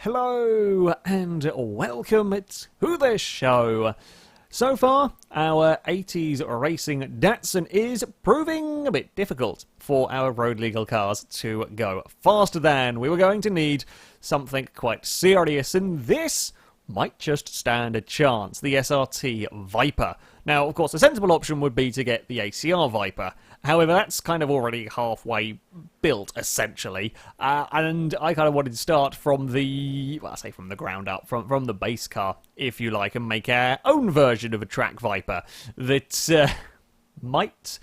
Hello and welcome to the show. So far, our 80s racing Datsun is proving a bit difficult for our road legal cars to go faster than. We were going to need something quite serious, and this might just stand a chance, the SRT Viper. Now, of course, the sensible option would be to get the ACR Viper. However, that's kind of already halfway built, essentially. And I kind of wanted to start from the, well, I say from the ground up, from the base car, if you like, and make our own version of a track Viper that might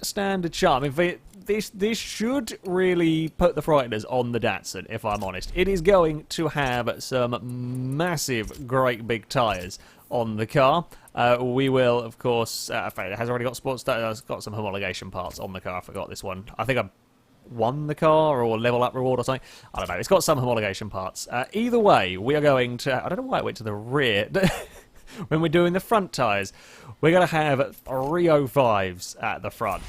stand a charm. In fact, this should really put the frighteners on the Datsun, if I'm honest. It is going to have some massive, great big tyres on the car. We will, of course, in fact, it has already got sports, it's got some homologation parts on the car. I forgot this one. I think I won the car or level up reward or something. I don't know. It's got some homologation parts. Either way, we are going to, I don't know why it went to the rear. When we're doing the front tyres, we're going to have 305s at the front.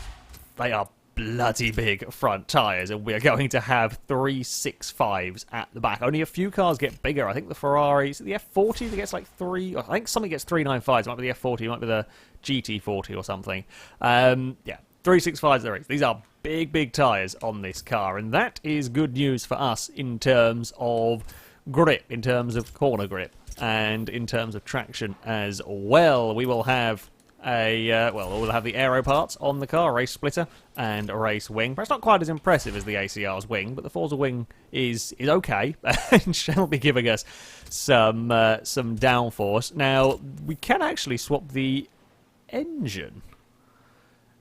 They are bloody big front tyres, and we're going to have 365s at the back. Only a few cars get bigger. I think the Ferraris, the F40 that gets like 3, I think something gets 395s. It might be the F40, it might be the GT40 or something. Yeah, 365s there is. These are big tyres on this car, and that is good news for us in terms of grip, in terms of corner grip, and in terms of traction as well. We will have we'll have the aero parts on the car, race splitter and a race wing. Perhaps not quite as impressive as the ACR's wing, but the Forza wing is okay and shall be giving us some downforce. Now, we can actually swap the engine.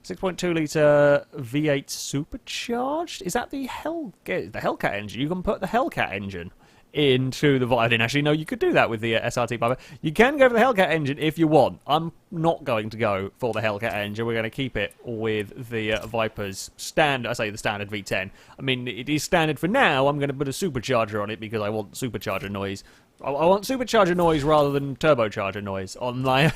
6.2 litre V8 supercharged? Is that the Hellcat engine? You can put the Hellcat engine into the Viper. I didn't actually know you could do that with the SRT Viper. You can go for the Hellcat engine if you want. I'm not going to go for the Hellcat engine. We're going to keep it with the Viper's standard, I say the standard V10. I mean, it is standard for now. I'm going to put a supercharger on it because I want supercharger noise. I want supercharger noise rather than turbocharger noise on my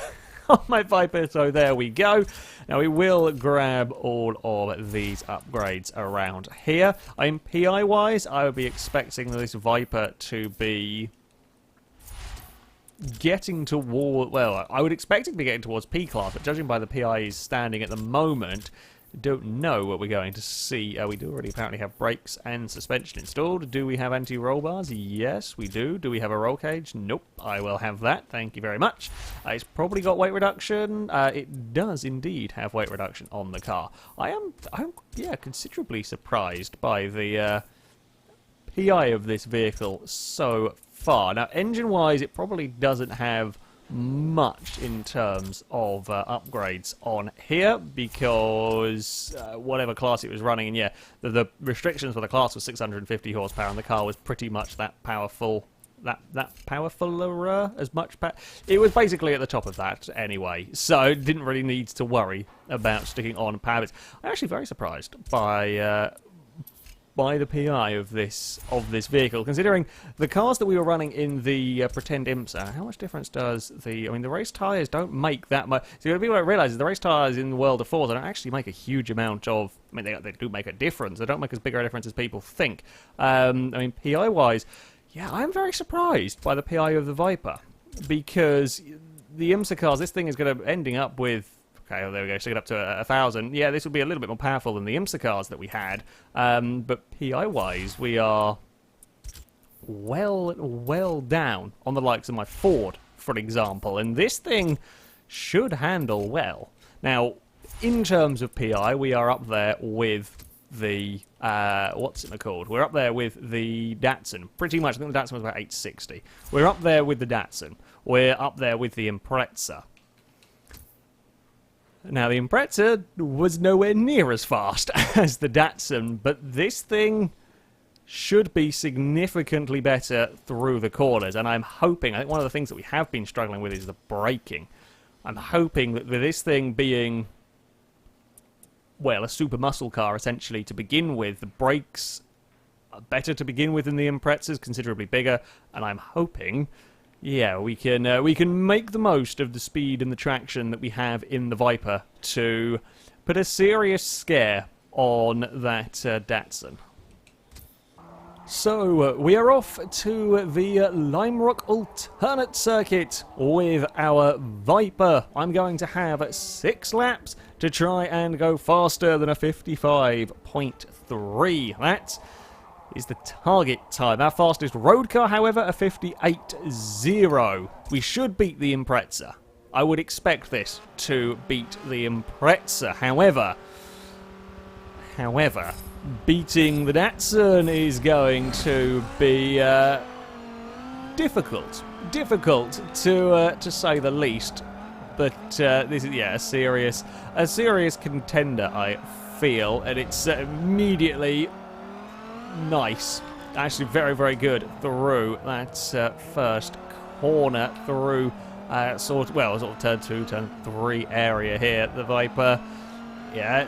on my Viper, so there we go. Now we will grab all of these upgrades around here. In PI wise, I would be expecting this Viper to be getting toward, well, I would expect it to be getting towards P class, but judging by the PI's standing at the moment, don't know what we're going to see. We do already apparently have brakes and suspension installed. Do we have anti-roll bars? Yes, we do. Do we have a roll cage? Nope. I will have that. Thank you very much. It's probably got weight reduction. It does indeed have weight reduction on the car. I'm considerably surprised by the PI of this vehicle so far. Now, engine-wise, it probably doesn't have much in terms of upgrades on here because whatever class it was running in, yeah, the restrictions for the class was 650 horsepower and the car was pretty much that powerful, that powerfuler as much power. It was basically at the top of that anyway, so didn't really need to worry about sticking on power bits. I'm actually very surprised by the PI of this vehicle, considering the cars that we were running in the pretend IMSA. How much difference does the race tyres don't make that much. So what people don't realise is the race tyres in the world of Forza don't actually make a huge amount of, I mean, they do make a difference. They don't make as big a difference as people think. PI wise, yeah, I'm very surprised by the PI of the Viper, because the IMSA cars, this thing is going to ending up with, okay, well, there we go, stick it up to 1,000. Yeah, this will be a little bit more powerful than the IMSA cars that we had. But PI-wise, we are well down on the likes of my Ford, for example. And this thing should handle well. Now, in terms of PI, we are up there with the, what's it called? We're up there with the Datsun. Pretty much, I think the Datsun was about 860. We're up there with the Datsun. We're up there with the Impreza. Now, the Impreza was nowhere near as fast as the Datsun, but this thing should be significantly better through the corners, and I'm hoping, I think one of the things that we have been struggling with is the braking. I'm hoping that with this thing being, well, a super muscle car, essentially, to begin with, the brakes are better to begin with than the Impreza's, considerably bigger, and I'm hoping, yeah, we can make the most of the speed and the traction that we have in the Viper to put a serious scare on that Datsun. So, we are off to the Lime Rock Alternate Circuit with our Viper. I'm going to have 6 laps to try and go faster than a 55.3. That is the target time. Our fastest road car, however, a 58.0. We should beat the Impreza. I would expect this to beat the Impreza. However, beating the Datsun is going to be difficult to say the least. But this is a serious contender, I feel, and it's immediately nice. Actually, very, very good through that first corner through sort of turn 2, turn 3 area here. The Viper,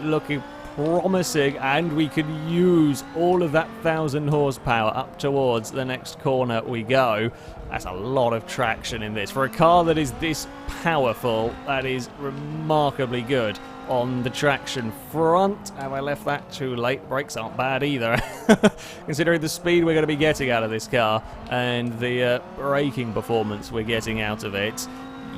looking promising, and we can use all of that 1,000 horsepower up towards the next corner we go. That's a lot of traction in this. For a car that is this powerful, that is remarkably good on the traction front. Have I left that too late? Brakes aren't bad either, considering the speed we're going to be getting out of this car and the braking performance we're getting out of it.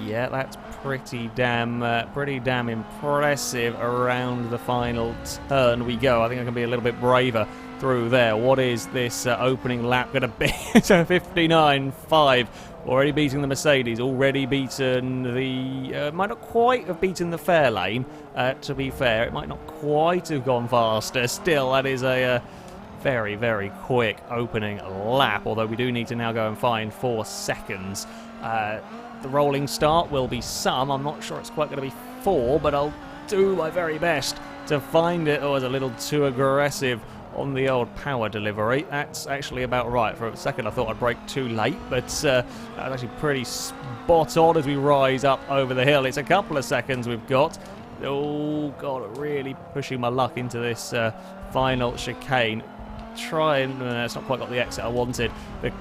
Yeah, that's pretty damn impressive. Around the final turn we go. I think I can be a little bit braver through there. What is this opening lap going to be? It's a 59.5. Already beating the Mercedes. Already beaten the... might not quite have beaten the Fairlane. To be fair, it might not quite have gone faster. Still, that is a very, very quick opening lap. Although we do need to now go and find 4 seconds. The rolling start will be some. I'm not sure it's quite going to be 4, but I'll do my very best to find it. Oh, it's a little too aggressive on the old power delivery. That's actually about right. For a second I thought I'd brake too late, but that was actually pretty spot on as we rise up over the hill. It's a couple of seconds we've got. Oh god, really pushing my luck into this final chicane. It's not quite got the exit I wanted. The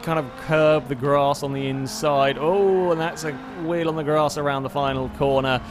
kind of curb the grass on the inside. Oh, and that's a wheel on the grass around the final corner.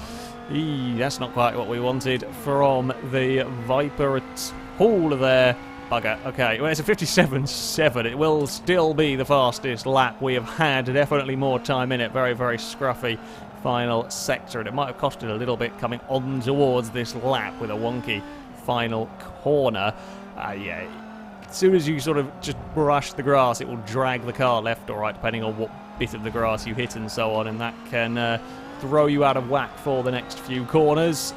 That's not quite what we wanted from the Viper at all there. Bugger. Okay, well, it's a 57.7. It will still be the fastest lap we have had. Definitely more time in it. Very, very scruffy final sector, and it might have costed a little bit coming on towards this lap with a wonky final corner. As soon as you sort of just brush the grass, it will drag the car left or right, depending on what bit of the grass you hit and so on, and that can throw you out of whack for the next few corners.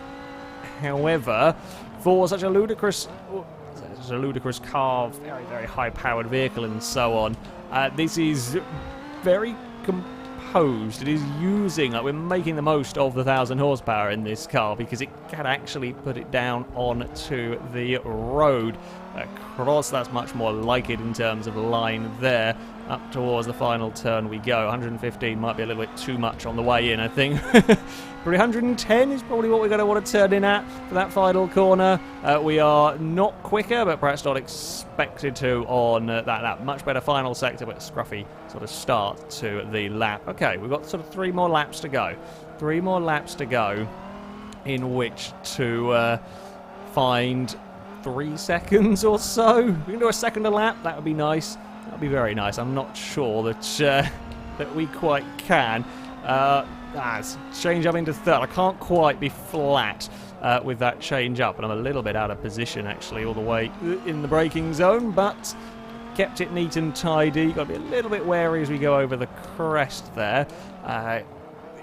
However, for such a ludicrous car, very, very high-powered vehicle and so on, this is very composed. It is using, we're making the most of the 1,000 horsepower in this car because it can actually put it down onto the road. Across, that's much more like it in terms of line there. Up towards the final turn we go. 115 might be a little bit too much on the way in, I think. 310 is probably what we're going to want to turn in at for that final corner. We are not quicker, but perhaps not expected to on that much better final sector, but scruffy sort of start to the lap. Okay, we've got sort of 3 more laps to go. 3 more laps to go in which to find 3 seconds or so. We can do a second a lap. That would be nice. That would be very nice. I'm not sure that that we quite can. Change up into third. I can't quite be flat with that change up, and I'm a little bit out of position actually all the way in the braking zone, but kept it neat and tidy. Got to be a little bit wary as we go over the crest there.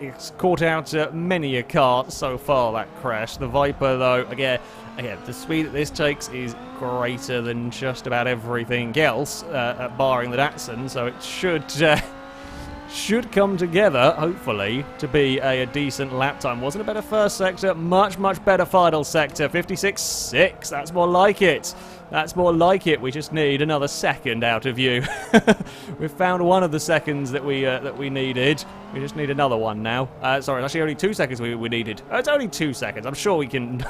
It's caught out many a car so far, that crash. The Viper, though, again, the speed that this takes is greater than just about everything else, barring the Datsun, so it should come together, hopefully, to be a decent lap time. Wasn't a better first sector, much, much better final sector. 56.6, that's more like it. That's more like it. We just need another second out of you. We've found one of the seconds that we needed. We just need another one now. Sorry, it's actually only 2 seconds we needed. It's only 2 seconds. I'm sure we can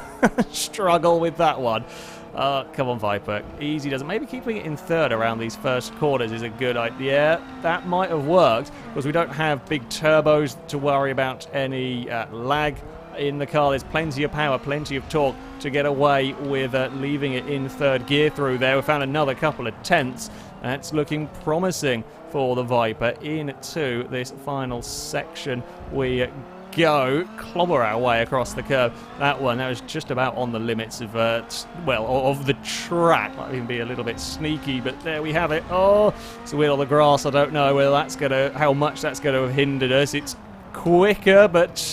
struggle with that one. Come on, Viper. Easy does it. Maybe keeping it in third around these first corners is a good idea. That might have worked because we don't have big turbos to worry about any lag in the car. There's plenty of power, plenty of torque to get away with leaving it in third gear through there. We found another couple of tenths. That's looking promising for the Viper. Into this final section we go, clobber our way across the curve. That was just about on the limits of, of the track. Might even be a little bit sneaky, but there we have it. Oh, it's a wheel on the grass. I don't know whether how much that's going to have hindered us. It's quicker, but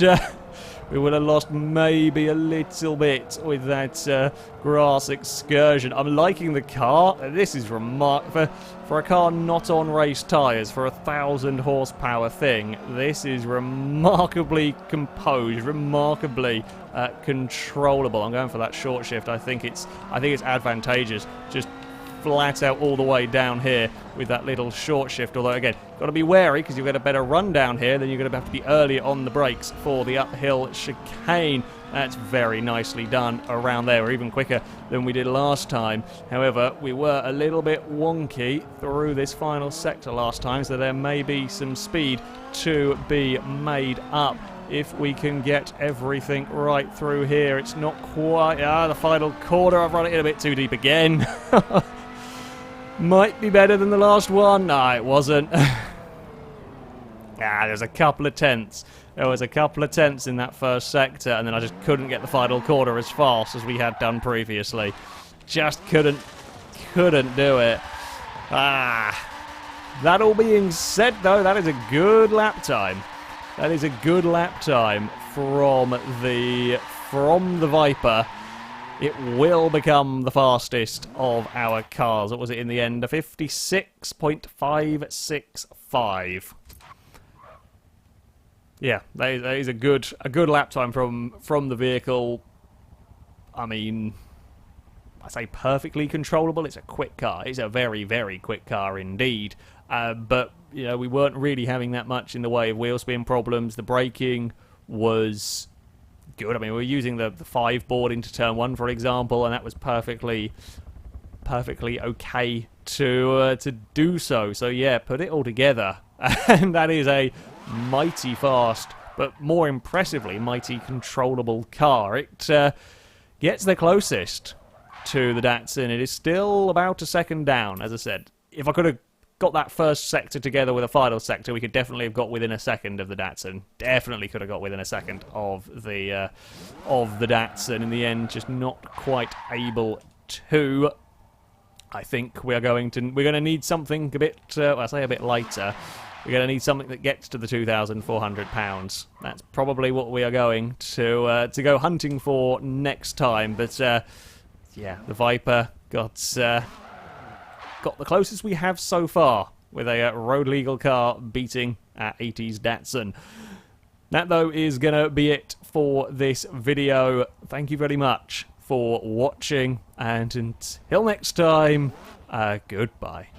we would have lost maybe a little bit with that grass excursion. I'm liking the car. This is remarkable. For a car not on race tyres, for a 1,000 horsepower thing, this is remarkably composed, remarkably controllable. I'm going for that short shift. I think it's advantageous. Just flat out all the way down here with that little short shift. Although again, got to be wary because you'll get a better run down here. Then you're going to have to be earlier on the brakes for the uphill chicane. That's very nicely done around there. We're even quicker than we did last time. However, we were a little bit wonky through this final sector last time, so there may be some speed to be made up if we can get everything right through here. It's not quite... the final corner. I've run it in a bit too deep again. Might be better than the last one. No, it wasn't. There's a couple of tenths. There was a couple of tenths in that first sector, and then I just couldn't get the final corner as fast as we had done previously. Just couldn't do it. That all being said, though, that is a good lap time. That is a good lap time from the Viper. It will become the fastest of our cars. What was it in the end? A 56.565. Yeah, that is a good lap time from the vehicle. I mean, I say perfectly controllable. It's a quick car. It's a very, very quick car indeed. But you know, we weren't really having that much in the way of wheel spin problems. The braking was good. I mean, we were using the 5 board into turn 1, for example, and that was perfectly okay to do so. So yeah, put it all together, and that is a mighty fast, but more impressively, mighty controllable car. It gets the closest to the Datsun. It is still about a second down, as I said. If I could have got that first sector together with a final sector, we could definitely have got within a second of the Datsun. Definitely could have got within a second of the Datsun. In the end, just not quite able to. I think we're going to need something a bit, I say a bit lighter. We're going to need something that gets to the 2,400 pounds. That's probably what we are going to go hunting for next time. But yeah, the Viper got the closest we have so far with a road legal car beating our 80s Datsun. That though is going to be it for this video. Thank you very much for watching, and until next time, goodbye.